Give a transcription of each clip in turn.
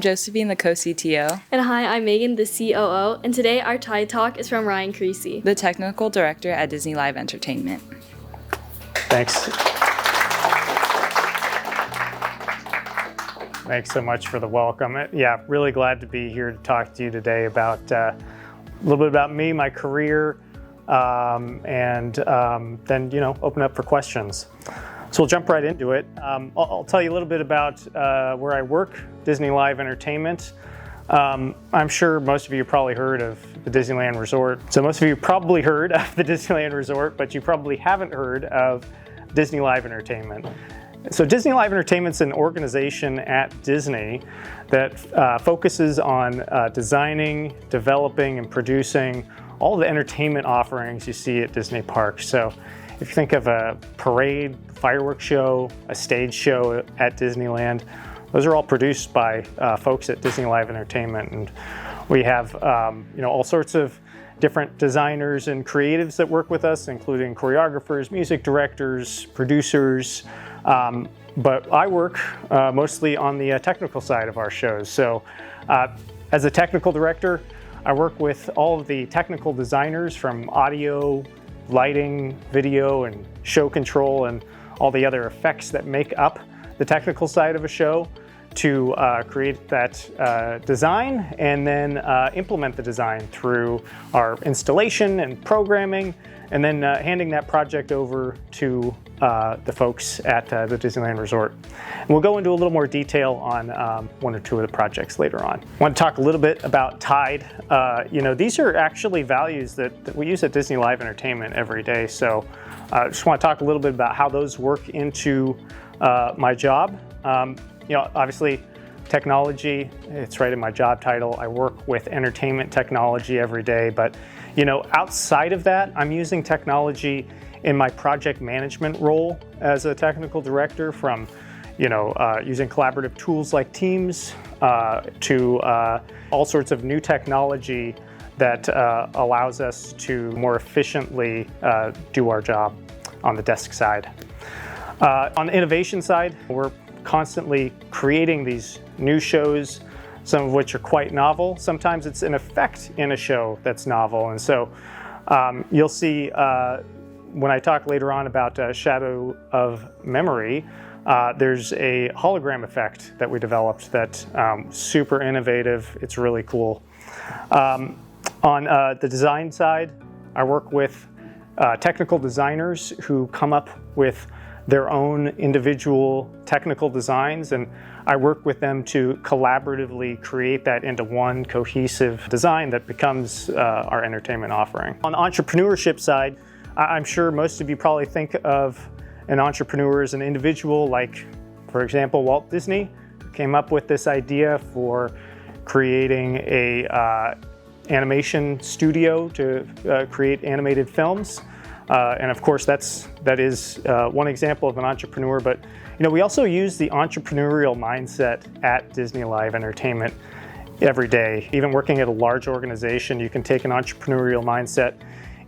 I'm Josephine, the co-CTO. And hi, I'm Megan, the COO, and today our Tide Talk is from Ryan Creasey, the technical director at Disney Live Entertainment. Thanks. Thanks so much for the welcome. Yeah, really glad to be here to talk to you today about a little bit about me, my career, and then, open up for questions. So we'll jump right into it. I'll tell you a little bit about where I work, Disney Live Entertainment. I'm sure most of you probably heard of the Disneyland Resort. So most of you probably heard of the Disneyland Resort, but you probably haven't heard of Disney Live Entertainment. So Disney Live Entertainment is an organization at Disney that focuses on designing, developing, and producing all the entertainment offerings you see at Disney parks. So if you think of a parade, fireworks show, a stage show at Disneyland, those are all produced by folks at Disney Live Entertainment. And we have all sorts of different designers and creatives that work with us, including choreographers, music directors, producers. But I work mostly on the technical side of our shows. So as a technical director, I work with all of the technical designers from audio, lighting, video, and show control, and all the other effects that make up the technical side of a show to create that design and then implement the design through our installation and programming, and then handing that project over to the folks at the Disneyland Resort. And we'll go into a little more detail on one or two of the projects later on. I want to talk a little bit about Tide. These are actually values that we use at Disney Live Entertainment every day. So I just want to talk a little bit about how those work into my job. Obviously, technology, it's right in my job title. I work with entertainment technology every day, but outside of that, I'm using technology in my project management role as a technical director, from using collaborative tools like Teams to all sorts of new technology that allows us to more efficiently do our job on the desk side. On the innovation side, we're constantly creating these new shows, some of which are quite novel. Sometimes it's an effect in a show that's novel. And so you'll see when I talk later on about Shadow of Memory, there's a hologram effect that we developed that's super innovative. It's really cool. On the design side, I work with technical designers who come up with their own individual technical designs, and I work with them to collaboratively create that into one cohesive design that becomes our entertainment offering. On the entrepreneurship side, I'm sure most of you probably think of an entrepreneur as an individual, like, for example, Walt Disney came up with this idea for creating a animation studio to create animated films. And of course, that is one example of an entrepreneur. But we also use the entrepreneurial mindset at Disney Live Entertainment every day. Even working at a large organization, you can take an entrepreneurial mindset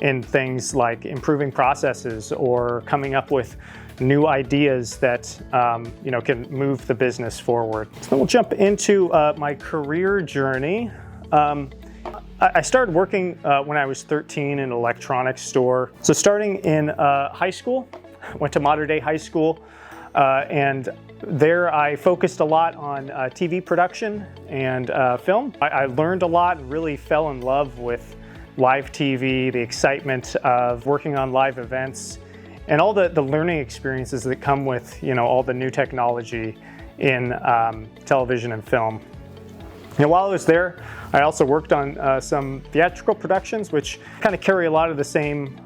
in things like improving processes or coming up with new ideas that can move the business forward. So we'll jump into my career journey. I started working when I was 13 in an electronics store. So starting in high school, went to Mater Dei High School, and there I focused a lot on TV production and film. I learned a lot and really fell in love with live TV, the excitement of working on live events, and all the learning experiences that come with all the new technology in television and film. While I was there, I also worked on some theatrical productions, which kind of carry a lot of the same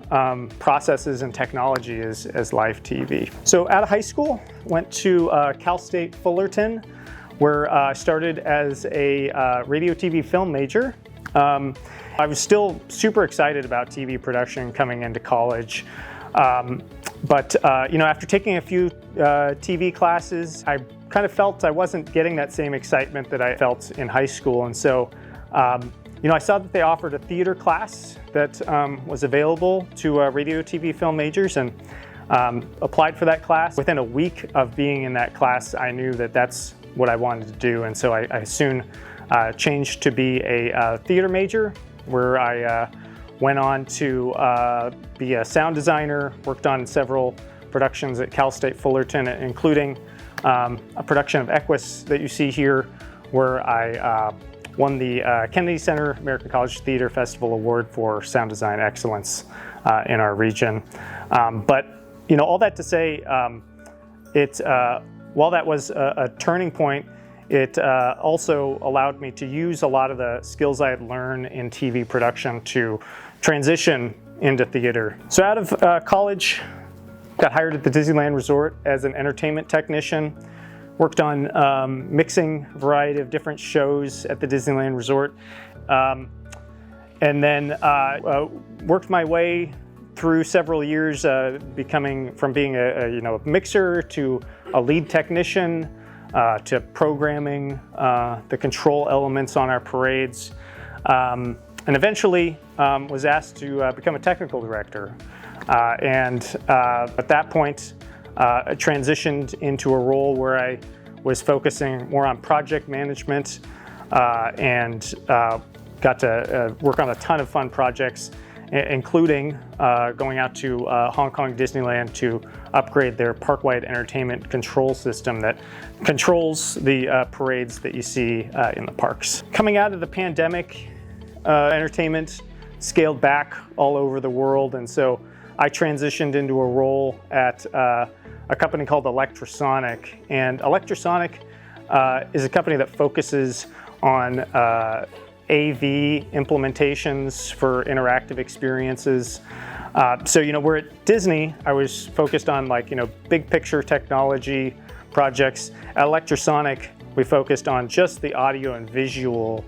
processes and technology as live TV. So out of high school, went to Cal State Fullerton, where I started as a radio TV film major. I was still super excited about TV production coming into college. But after taking a few TV classes, I kind of felt I wasn't getting that same excitement that I felt in high school. And so, I saw that they offered a theater class that was available to radio, TV, film majors, and applied for that class. Within a week of being in that class, I knew that that's what I wanted to do. And so I soon changed to be a theater major, where I went on to be a sound designer, worked on several productions at Cal State Fullerton, including a production of Equus that you see here, where I won the Kennedy Center American College Theater Festival Award for Sound Design Excellence in our region. But all that to say, while that was a turning point, it also allowed me to use a lot of the skills I had learned in TV production to transition into theater. So out of college, got hired at the Disneyland Resort as an entertainment technician. Worked on mixing a variety of different shows at the Disneyland Resort. And then worked my way through several years, becoming from being a mixer to a lead technician, to programming the control elements on our parades, and eventually was asked to become a technical director. And at that point, I transitioned into a role where I was focusing more on project management and got to work on a ton of fun projects, including going out to Hong Kong Disneyland to upgrade their park-wide entertainment control system that controls the parades that you see in the parks. Coming out of the pandemic, entertainment scaled back all over the world, and so I transitioned into a role at a company called Electrosonic. And Electrosonic is a company that focuses on AV implementations for interactive experiences. So we're at Disney. I was focused on big picture technology projects. At Electrosonic, we focused on just the audio and visual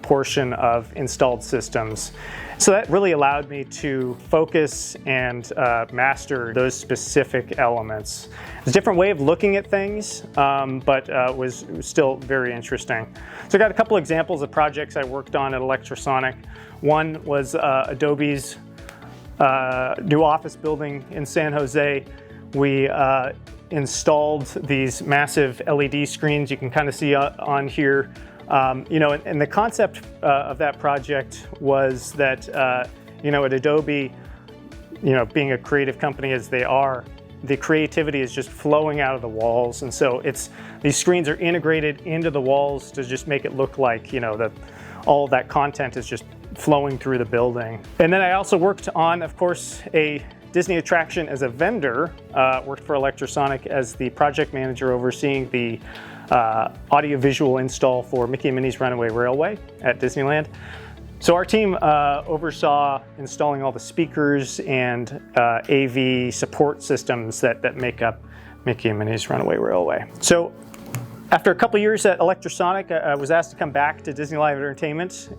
portion of installed systems. So that really allowed me to focus and master those specific elements. It's a different way of looking at things, but was still very interesting. So I got a couple examples of projects I worked on at Electrosonic. One was Adobe's new office building in San Jose. We installed these massive LED screens you can kind of see on here. And the concept of that project was that, at Adobe, being a creative company as they are, the creativity is just flowing out of the walls. And so these screens are integrated into the walls to just make it look like, that all of that content is just flowing through the building. And then I also worked on, of course, a Disney attraction as a vendor, worked for Electrosonic as the project manager overseeing the audiovisual install for Mickey and Minnie's Runaway Railway at Disneyland. So our team oversaw installing all the speakers and AV support systems that make up Mickey and Minnie's Runaway Railway. So after a couple years at Electrosonic, I was asked to come back to Disney Live Entertainment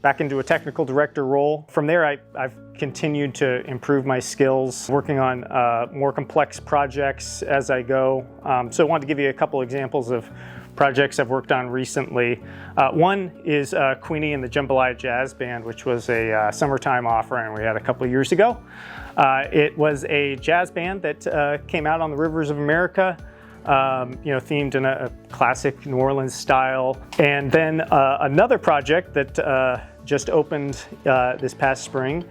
back into a technical director role. From there, I've continued to improve my skills, working on more complex projects as I go. So I wanted to give you a couple examples of projects I've worked on recently. One is Queenie and the Jambalaya Jazz Band, which was a summertime offering we had a couple of years ago. It was a jazz band that came out on the rivers of America, themed in a classic New Orleans style. And then another project that just opened this past spring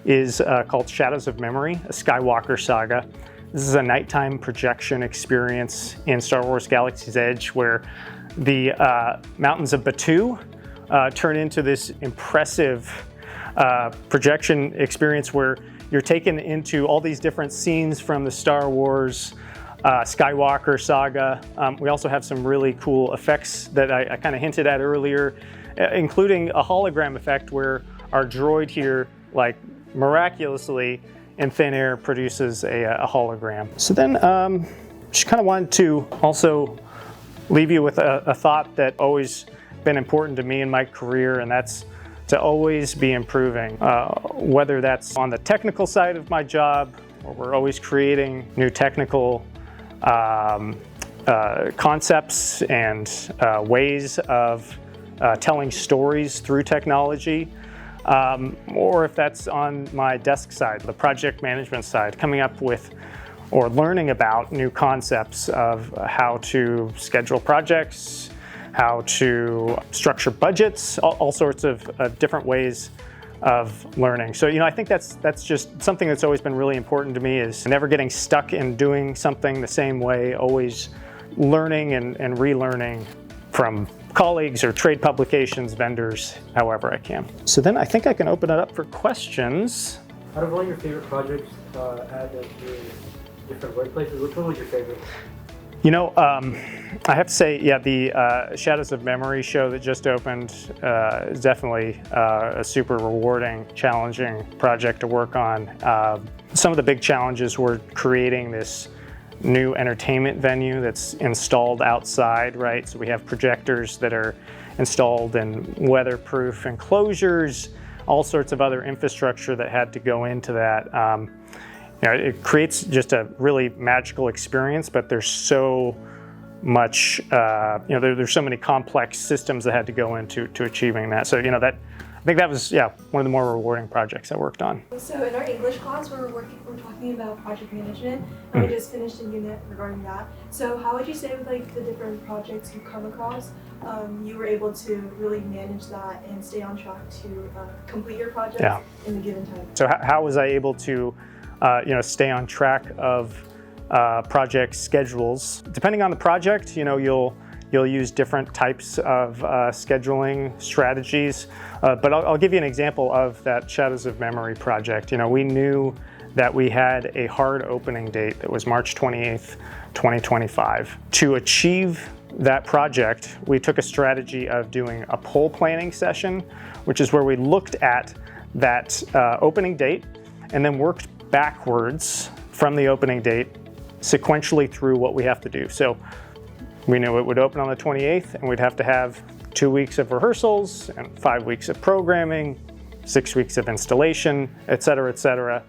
is called Shadows of Memory, a Skywalker saga. This is a nighttime projection experience in Star Wars Galaxy's Edge where the mountains of Batuu turn into this impressive projection experience where you're taken into all these different scenes from the Star Wars Skywalker saga. We also have some really cool effects that I kind of hinted at earlier, including a hologram effect where our droid here, miraculously in thin air, produces a hologram. So then just kind of wanted to also leave you with a thought that always been important to me in my career, and that's to always be improving, whether that's on the technical side of my job, or we're always creating new technical concepts and ways of telling stories through technology, or if that's on my desk side, the project management side, coming up with or learning about new concepts of how to schedule projects, how to structure budgets, all sorts of different ways of learning. So, I think that's just something that's always been really important to me, is never getting stuck in doing something the same way, always learning and relearning from colleagues or trade publications, vendors, however I can. So then I think I can open it up for questions. Out of all your favorite projects at your different workplaces, which one was your favorite? I have to say, the Shadows of Memory show that just opened is definitely a super rewarding, challenging project to work on. Some of the big challenges were creating this new entertainment venue that's installed outside, right? So we have projectors that are installed in weatherproof enclosures, all sorts of other infrastructure that had to go into that. It creates just a really magical experience, but there's so much, there's so many complex systems that had to go into achieving that. So, I think that was, one of the more rewarding projects I worked on. So in our English class, we're talking about project management, and we just finished a unit regarding that. So how would you say with the different projects you come across, you were able to really manage that and stay on track to complete your project in the given time? So how was I able to, stay on track of project schedules? Depending on the project, you'll use different types of scheduling strategies. But I'll give you an example of that Shadows of Memory project. We knew that we had a hard opening date that was March 28th, 2025. To achieve that project, we took a strategy of doing a poll planning session, which is where we looked at that opening date and then worked backwards from the opening date sequentially through what we have to do. So we knew it would open on the 28th, and we'd have to have 2 weeks of rehearsals and 5 weeks of programming, 6 weeks of installation, et cetera,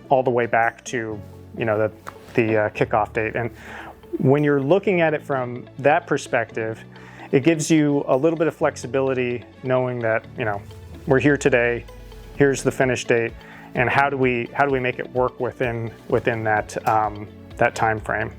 all the way back to the kickoff date. And when you're looking at it from that perspective, it gives you a little bit of flexibility, knowing that we're here today, here's the finish date, and how do we make it work within that that time frame.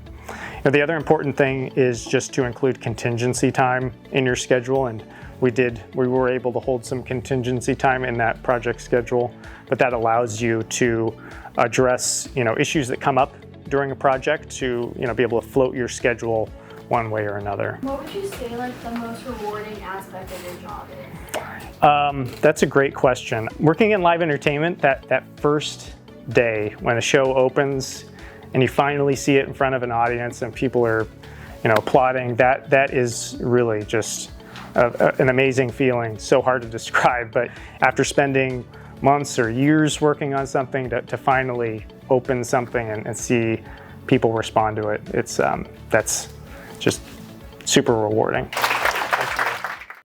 The other important thing is just to include contingency time in your schedule, and we were able to hold some contingency time in that project schedule, but that allows you to address issues that come up during a project to be able to float your schedule one way or another. What would you say the most rewarding aspect of your job is? That's a great question. Working in live entertainment, that first day when a show opens and you finally see it in front of an audience and people are applauding, that is really just an amazing feeling. So hard to describe, but after spending months or years working on something, to finally open something and see people respond to it, that's just super rewarding.